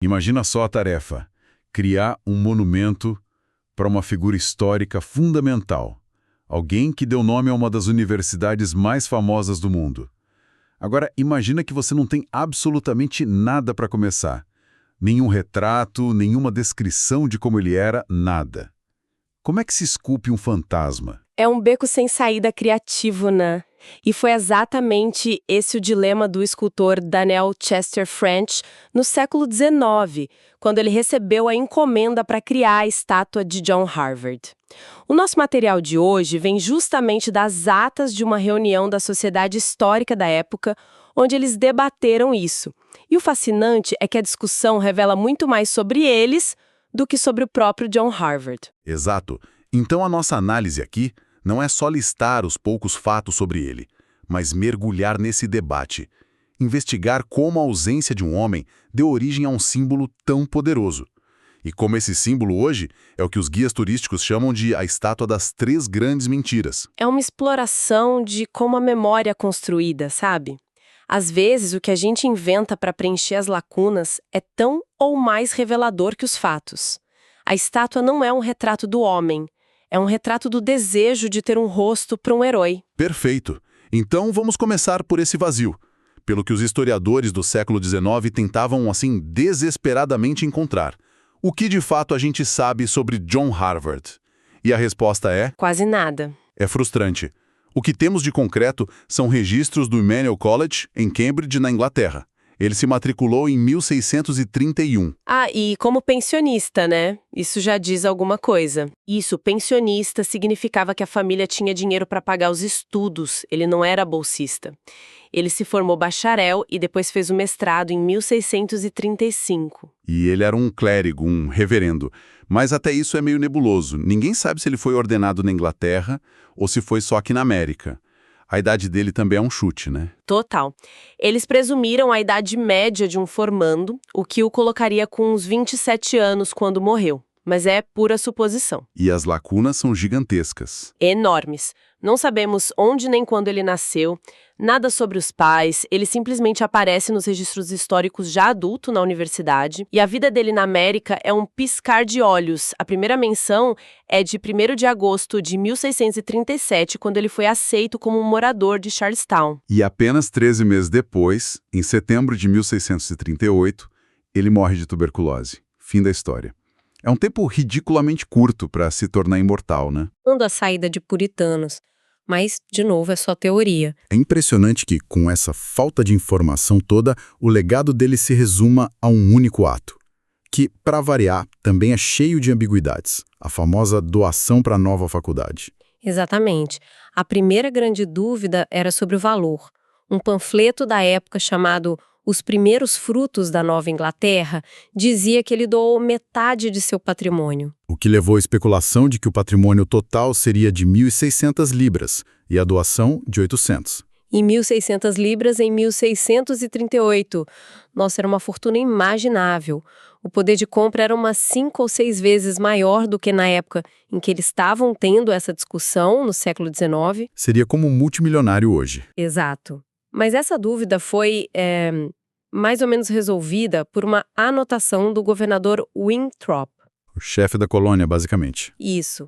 Imagina só a tarefa: criar um monumento para uma figura histórica fundamental, alguém que deu nome a uma das universidades mais famosas do mundo. Agora, imagina que você não tem absolutamente nada para começar. Nenhum retrato, nenhuma descrição de como ele era, nada. Como é que se esculpe um fantasma? É um beco sem saída criativo, né? E foi exatamente esse o dilema do escultor Daniel Chester French no século XIX, quando ele recebeu a encomenda para criar a estátua de John Harvard. O nosso material de hoje vem justamente das atas de uma reunião da Sociedade Histórica da época, onde eles debateram isso. E o fascinante é que a discussão revela muito mais sobre eles do que sobre o próprio John Harvard. Exato. Então a nossa análise aqui não é só listar os poucos fatos sobre ele, mas mergulhar nesse debate, investigar como a ausência de um homem deu origem a um símbolo tão poderoso. E como esse símbolo hoje é o que os guias turísticos chamam de a estátua das três grandes mentiras. É uma exploração de como a memória é construída, sabe? Às vezes, o que a gente inventa para preencher as lacunas é tão ou mais revelador que os fatos. A estátua não é um retrato do homem, é um retrato do desejo de ter um rosto para um herói. Perfeito. Então vamos começar por esse vazio, pelo que os historiadores do século XIX tentavam, assim, desesperadamente encontrar. O que de fato a gente sabe sobre John Harvard? E a resposta é... Quase nada. É frustrante. O que temos de concreto são registros do Emmanuel College, em Cambridge, na Inglaterra. Ele se matriculou em 1631. E como pensionista, né? Isso já diz alguma coisa. Isso, pensionista, significava que a família tinha dinheiro para pagar os estudos, ele não era bolsista. Ele se formou bacharel e depois fez o mestrado em 1635. E ele era um clérigo, um reverendo. Mas até isso é meio nebuloso. Ninguém sabe se ele foi ordenado na Inglaterra ou se foi só aqui na América. A idade dele também é um chute, né? Total. Eles presumiram a idade média de um formando, o que o colocaria com uns 27 anos quando morreu. Mas é pura suposição. E as lacunas são gigantescas. Enormes. Não sabemos onde nem quando ele nasceu, nada sobre os pais, ele simplesmente aparece nos registros históricos já adulto na universidade, e a vida dele na América é um piscar de olhos. A primeira menção é de 1º de agosto de 1637, quando ele foi aceito como um morador de Charlestown. E apenas 13 meses depois, em setembro de 1638, ele morre de tuberculose. Fim da história. É um tempo ridiculamente curto para se tornar imortal, né? A saída de puritanos. Mas, de novo, é só teoria. É impressionante que, com essa falta de informação toda, o legado dele se resuma a um único ato, que, para variar, também é cheio de ambiguidades, a famosa doação para a nova faculdade. Exatamente. A primeira grande dúvida era sobre o valor. Um panfleto da época chamado Os Primeiros Frutos da Nova Inglaterra dizia que ele doou metade de seu patrimônio. O que levou à especulação de que o patrimônio total seria de 1.600 libras e a doação de 800. E 1.600 libras em 1638. Nossa, era uma fortuna inimaginável. O poder de compra era umas 5 ou 6 vezes maior do que na época em que eles estavam tendo essa discussão, no século XIX. Seria como um multimilionário hoje. Exato. Mas essa dúvida foi mais ou menos resolvida por uma anotação do governador Winthrop. O chefe da colônia, basicamente. Isso.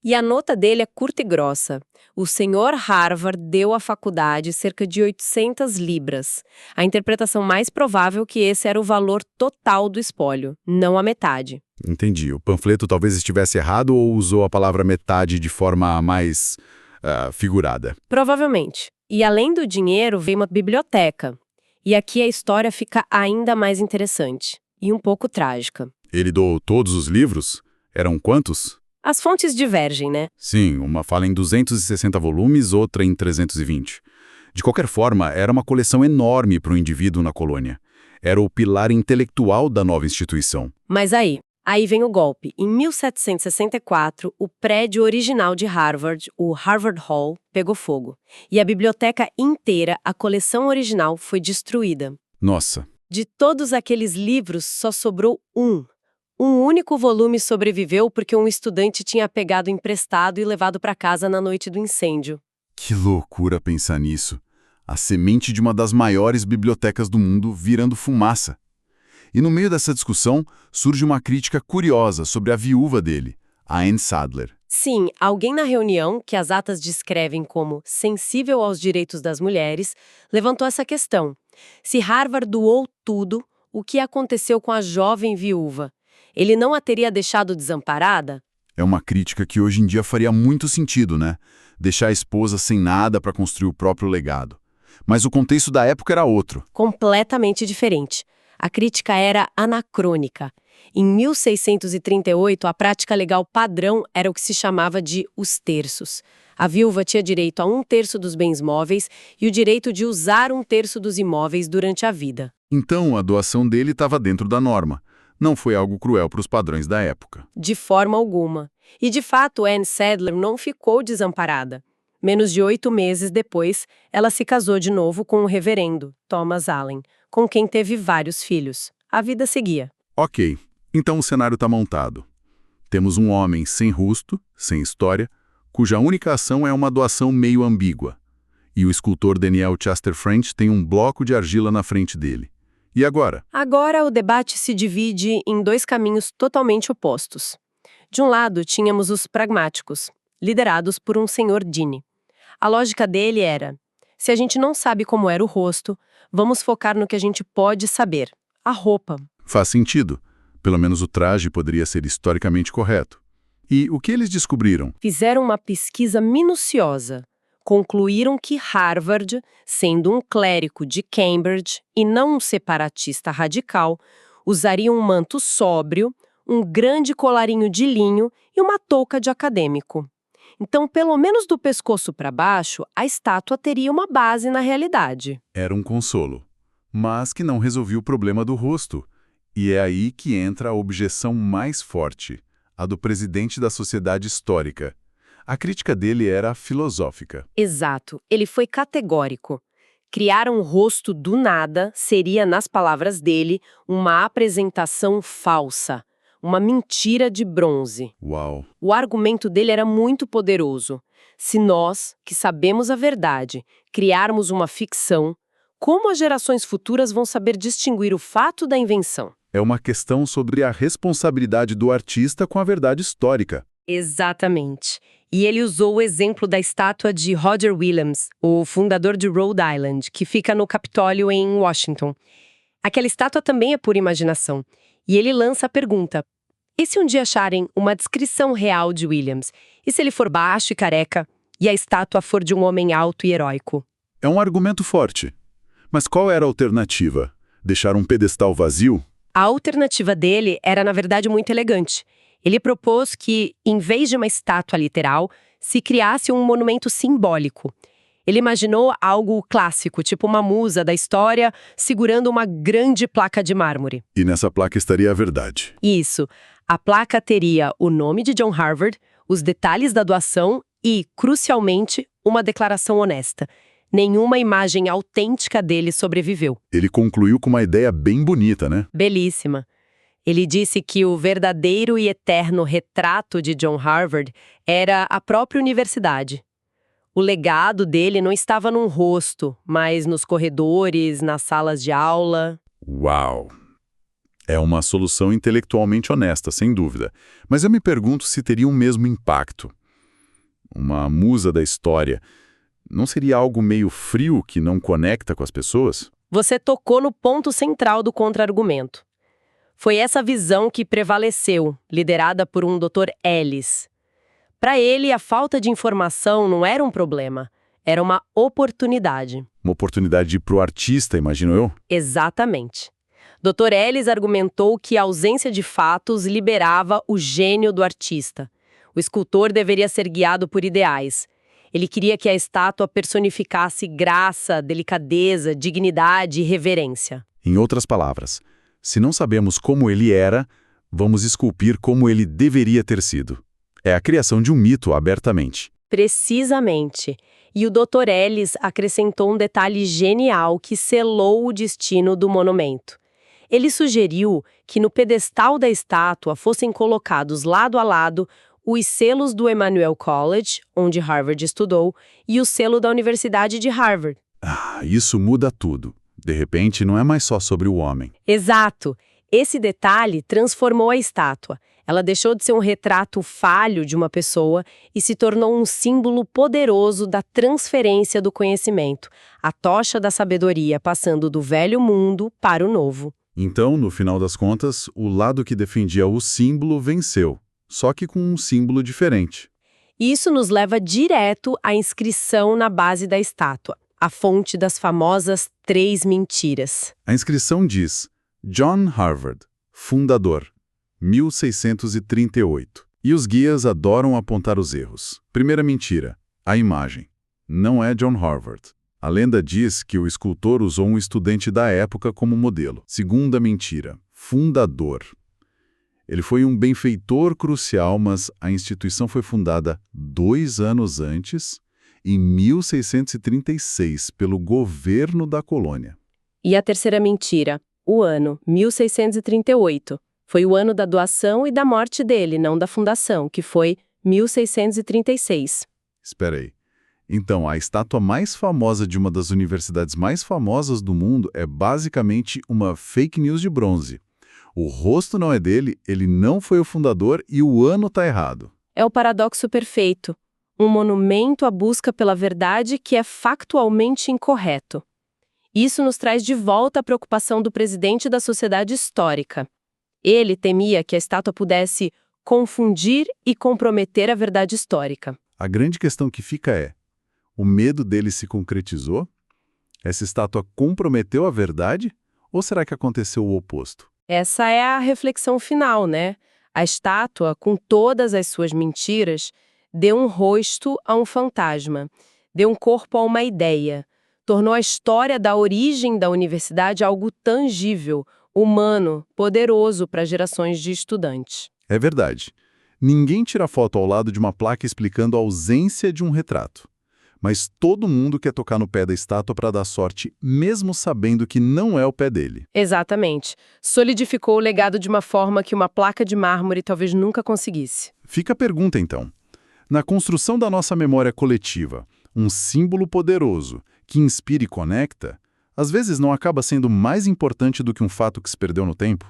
E a nota dele é curta e grossa. O senhor Harvard deu à faculdade cerca de 800 libras. A interpretação mais provável é que esse era o valor total do espólio, não a metade. Entendi. O panfleto talvez estivesse errado ou usou a palavra metade de forma mais figurada. Provavelmente. E além do dinheiro, veio uma biblioteca. E aqui a história fica ainda mais interessante. E um pouco trágica. Ele doou todos os livros? Eram quantos? As fontes divergem, né? Sim, uma fala em 260 volumes, outra em 320. De qualquer forma, era uma coleção enorme para o indivíduo na colônia. Era o pilar intelectual da nova instituição. Mas aí vem o golpe. Em 1764, o prédio original de Harvard, o Harvard Hall, pegou fogo. E a biblioteca inteira, a coleção original, foi destruída. Nossa. De todos aqueles livros, só sobrou um. Um único volume sobreviveu porque um estudante tinha pegado emprestado e levado para casa na noite do incêndio. Que loucura pensar nisso. A semente de uma das maiores bibliotecas do mundo virando fumaça. E no meio dessa discussão, surge uma crítica curiosa sobre a viúva dele, a Anne Sadler. Sim, alguém na reunião, que as atas descrevem como sensível aos direitos das mulheres, levantou essa questão. Se Harvard doou tudo, o que aconteceu com a jovem viúva? Ele não a teria deixado desamparada? É uma crítica que hoje em dia faria muito sentido, né? Deixar a esposa sem nada para construir o próprio legado. Mas o contexto da época era outro. Completamente diferente. A crítica era anacrônica. Em 1638, a prática legal padrão era o que se chamava de os terços. A viúva tinha direito a 1/3 dos bens móveis e o direito de usar 1/3 dos imóveis durante a vida. Então, a doação dele estava dentro da norma. Não foi algo cruel para os padrões da época. De forma alguma. E, de fato, Anne Sadler não ficou desamparada. Menos de 8 meses depois, ela se casou de novo com o reverendo Thomas Allen, com quem teve vários filhos. A vida seguia. Ok, então o cenário está montado. Temos um homem sem rosto, sem história, cuja única ação é uma doação meio ambígua. E o escultor Daniel Chester French tem um bloco de argila na frente dele. E agora? Agora o debate se divide em 2 caminhos totalmente opostos. De um lado, tínhamos os pragmáticos, liderados por um senhor Dini. A lógica dele era: se a gente não sabe como era o rosto, vamos focar no que a gente pode saber, a roupa. Faz sentido. Pelo menos o traje poderia ser historicamente correto. E o que eles descobriram? Fizeram uma pesquisa minuciosa. Concluíram que Harvard, sendo um clérigo de Cambridge e não um separatista radical, usaria um manto sóbrio, um grande colarinho de linho e uma touca de acadêmico. Então, pelo menos do pescoço para baixo, a estátua teria uma base na realidade. Era um consolo, mas que não resolvia o problema do rosto. E é aí que entra a objeção mais forte, a do presidente da Sociedade Histórica. A crítica dele era filosófica. Exato, ele foi categórico. Criar um rosto do nada seria, nas palavras dele, uma apresentação falsa, uma mentira de bronze. Uau! O argumento dele era muito poderoso. Se nós, que sabemos a verdade, criarmos uma ficção, como as gerações futuras vão saber distinguir o fato da invenção? É uma questão sobre a responsabilidade do artista com a verdade histórica. Exatamente. E ele usou o exemplo da estátua de Roger Williams, o fundador de Rhode Island, que fica no Capitólio em Washington. Aquela estátua também é pura imaginação. E ele lança a pergunta: e se um dia acharem uma descrição real de Williams? E se ele for baixo e careca, e a estátua for de um homem alto e heróico? É um argumento forte. Mas qual era a alternativa? Deixar um pedestal vazio? A alternativa dele era, na verdade, muito elegante. Ele propôs que, em vez de uma estátua literal, se criasse um monumento simbólico. Ele imaginou algo clássico, tipo uma musa da história segurando uma grande placa de mármore. E nessa placa estaria a verdade. Isso. A placa teria o nome de John Harvard, os detalhes da doação e, crucialmente, uma declaração honesta. Nenhuma imagem autêntica dele sobreviveu. Ele concluiu com uma ideia bem bonita, né? Belíssima. Ele disse que o verdadeiro e eterno retrato de John Harvard era a própria universidade. O legado dele não estava num rosto, mas nos corredores, nas salas de aula. Uau! É uma solução intelectualmente honesta, sem dúvida. Mas eu me pergunto se teria o mesmo impacto. Uma musa da história não seria algo meio frio que não conecta com as pessoas? Você tocou no ponto central do contra-argumento. Foi essa visão que prevaleceu, liderada por um Dr. Ellis. Para ele, a falta de informação não era um problema, era uma oportunidade. Uma oportunidade para o artista, imagino eu? Exatamente. Dr. Ellis argumentou que a ausência de fatos liberava o gênio do artista. O escultor deveria ser guiado por ideais. Ele queria que a estátua personificasse graça, delicadeza, dignidade e reverência. Em outras palavras, se não sabemos como ele era, vamos esculpir como ele deveria ter sido. É a criação de um mito abertamente. Precisamente. E o Dr. Ellis acrescentou um detalhe genial que selou o destino do monumento. Ele sugeriu que no pedestal da estátua fossem colocados lado a lado os selos do Emmanuel College, onde Harvard estudou, e o selo da Universidade de Harvard. Isso muda tudo. De repente, não é mais só sobre o homem. Exato. Esse detalhe transformou a estátua. Ela deixou de ser um retrato falho de uma pessoa e se tornou um símbolo poderoso da transferência do conhecimento, a tocha da sabedoria passando do velho mundo para o novo. Então, no final das contas, o lado que defendia o símbolo venceu, só que com um símbolo diferente. Isso nos leva direto à inscrição na base da estátua, a fonte das famosas 3 mentiras. A inscrição diz: John Harvard, fundador, 1638. E os guias adoram apontar os erros. Primeira mentira, a imagem. Não é John Harvard. A lenda diz que o escultor usou um estudante da época como modelo. Segunda mentira, fundador. Ele foi um benfeitor crucial, mas a instituição foi fundada 2 anos antes, em 1636, pelo governo da colônia. E a terceira mentira, o ano, 1638. Foi o ano da doação e da morte dele, não da fundação, que foi 1636. Espera aí. Então, a estátua mais famosa de uma das universidades mais famosas do mundo é basicamente uma fake news de bronze. O rosto não é dele, ele não foi o fundador e o ano está errado. É o paradoxo perfeito. Um monumento à busca pela verdade que é factualmente incorreto. Isso nos traz de volta a preocupação do presidente da Sociedade Histórica. Ele temia que a estátua pudesse confundir e comprometer a verdade histórica. A grande questão que fica é: o medo dele se concretizou? Essa estátua comprometeu a verdade? Ou será que aconteceu o oposto? Essa é a reflexão final, né? A estátua, com todas as suas mentiras, deu um rosto a um fantasma, deu um corpo a uma ideia, tornou a história da origem da universidade algo tangível, humano, poderoso para gerações de estudantes. É verdade. Ninguém tira foto ao lado de uma placa explicando a ausência de um retrato. Mas todo mundo quer tocar no pé da estátua para dar sorte, mesmo sabendo que não é o pé dele. Exatamente. Solidificou o legado de uma forma que uma placa de mármore talvez nunca conseguisse. Fica a pergunta, então. Na construção da nossa memória coletiva, um símbolo poderoso que inspira e conecta, às vezes não acaba sendo mais importante do que um fato que se perdeu no tempo?